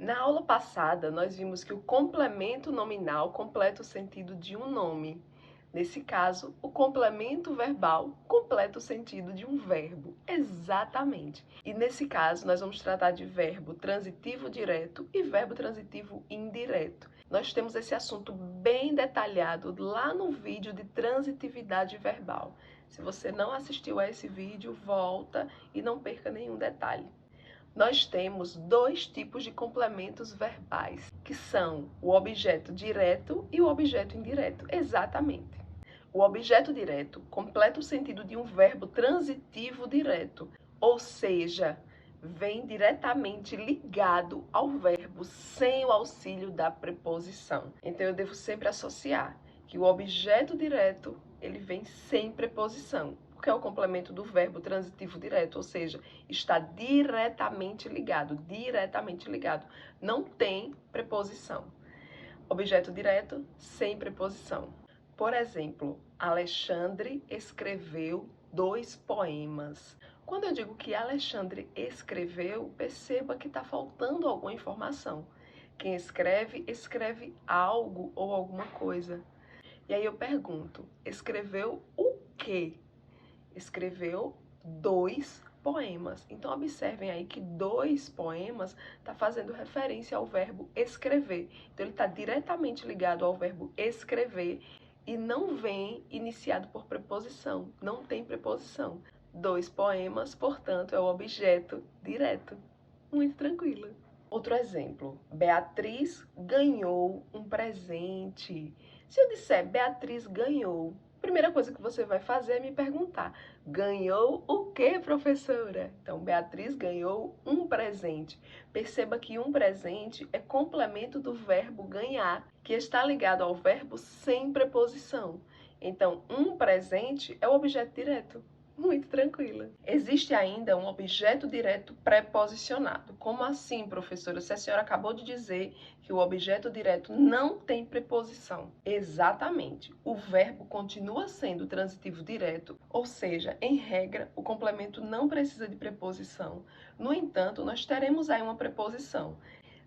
Na aula passada, nós vimos que o complemento nominal completa o sentido de um nome. Nesse caso, o complemento verbal completa o sentido de um verbo. Exatamente. E nesse caso, nós vamos tratar de verbo transitivo direto e verbo transitivo indireto. Nós temos esse assunto bem detalhado lá no vídeo de transitividade verbal. Se você não assistiu a esse vídeo, volta e não perca nenhum detalhe. Nós temos dois tipos de complementos verbais, que são o objeto direto e o objeto indireto. Exatamente. O objeto direto completa o sentido de um verbo transitivo direto, ou seja, vem diretamente ligado ao verbo sem o auxílio da preposição. Então eu devo sempre associar que o objeto direto, ele vem sem preposição, porque é o complemento do verbo transitivo direto, ou seja, está diretamente ligado, não tem preposição. Objeto direto sem preposição. Por exemplo, Alexandre escreveu 2 poemas. Quando eu digo que Alexandre escreveu, perceba que está faltando alguma informação. Quem escreve, escreve algo ou alguma coisa. E aí eu pergunto, escreveu o quê? Escreveu 2 poemas. Então observem aí que 2 poemas está fazendo referência ao verbo escrever. Então ele está diretamente ligado ao verbo escrever e não vem iniciado por preposição, não tem preposição. 2 poemas, portanto, é o objeto direto. Muito tranquila. Outro exemplo, Beatriz ganhou um presente. Se eu disser Beatriz ganhou, a primeira coisa que você vai fazer é me perguntar, ganhou o quê, professora? Então, Beatriz ganhou um presente. Perceba que um presente é complemento do verbo ganhar, que está ligado ao verbo sem preposição. Então, um presente é o objeto direto. Muito tranquila. Existe ainda um objeto direto preposicionado. Como assim, professora? Se a senhora acabou de dizer que o objeto direto não tem preposição. Exatamente. O verbo continua sendo transitivo direto, ou seja, em regra, o complemento não precisa de preposição. No entanto, nós teremos aí uma preposição.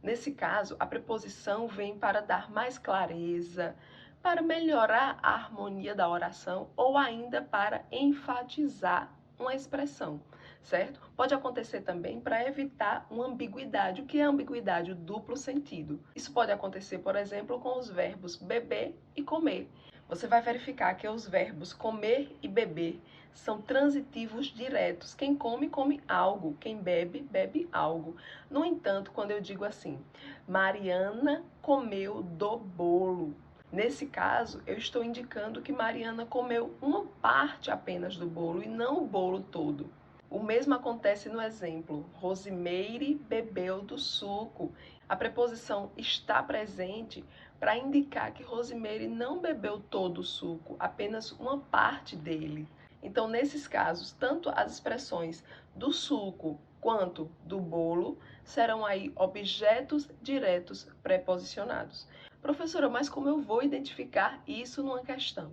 Nesse caso, a preposição vem para dar mais clareza, para melhorar a harmonia da oração ou ainda para enfatizar uma expressão, certo? Pode acontecer também para evitar uma ambiguidade. O que é ambiguidade? O duplo sentido. Isso pode acontecer, por exemplo, com os verbos beber e comer. Você vai verificar que os verbos comer e beber são transitivos diretos. Quem come, come algo. Quem bebe, bebe algo. No entanto, quando eu digo assim, Mariana comeu do bolo. Nesse caso, eu estou indicando que Mariana comeu uma parte apenas do bolo e não o bolo todo. O mesmo acontece no exemplo, Rosimeire bebeu do suco. A preposição está presente para indicar que Rosimeire não bebeu todo o suco, apenas uma parte dele. Então, nesses casos, tanto as expressões do suco quanto do bolo serão aí objetos diretos preposicionados. Professora, mas como eu vou identificar isso numa questão?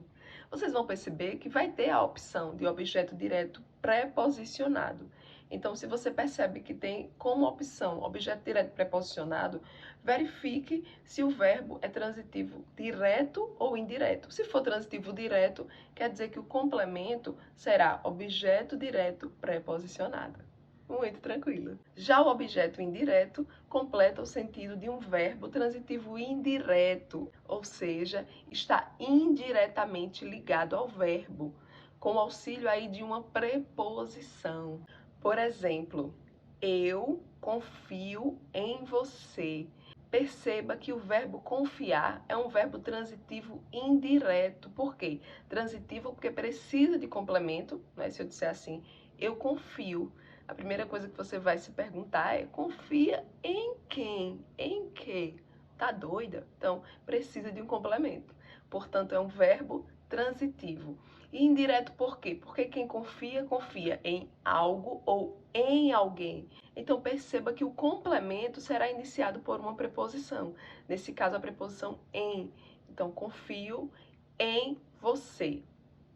Vocês vão perceber que vai ter a opção de objeto direto preposicionado. Então, se você percebe que tem como opção objeto direto preposicionado, verifique se o verbo é transitivo direto ou indireto. Se for transitivo direto, quer dizer que o complemento será objeto direto preposicionado. Muito tranquilo. Já o objeto indireto completa o sentido de um verbo transitivo indireto, ou seja, está indiretamente ligado ao verbo, com o auxílio aí de uma preposição. Por exemplo, eu confio em você. Perceba que o verbo confiar é um verbo transitivo indireto. Por quê? Transitivo porque precisa de complemento, né? Se eu disser assim, eu confio, a primeira coisa que você vai se perguntar é, confia em quem? Em quê? Tá doida? Então, precisa de um complemento. Portanto, é um verbo transitivo. E indireto por quê? Porque quem confia, confia em algo ou em alguém. Então, perceba que o complemento será iniciado por uma preposição. Nesse caso, a preposição em. Então, confio em você.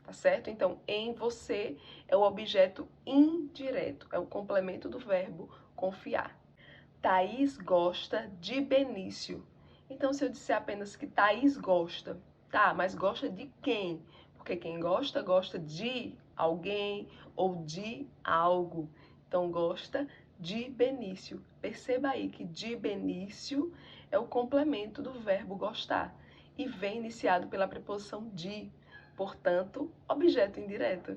Tá certo? Então, em você é o objeto indireto, é o complemento do verbo confiar. Thaís gosta de Benício. Então, se eu disser apenas que Thaís gosta, tá, mas gosta de quem? Porque quem gosta, gosta de alguém ou de algo. Então, gosta de Benício. Perceba aí que de Benício é o complemento do verbo gostar e vem iniciado pela preposição de, portanto, objeto indireto.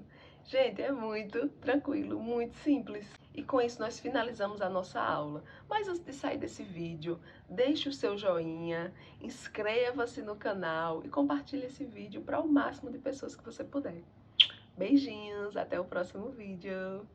Gente, é muito tranquilo, muito simples. E com isso nós finalizamos a nossa aula. Mas antes de sair desse vídeo, deixe o seu joinha, inscreva-se no canal e compartilhe esse vídeo para o máximo de pessoas que você puder. Beijinhos, até o próximo vídeo.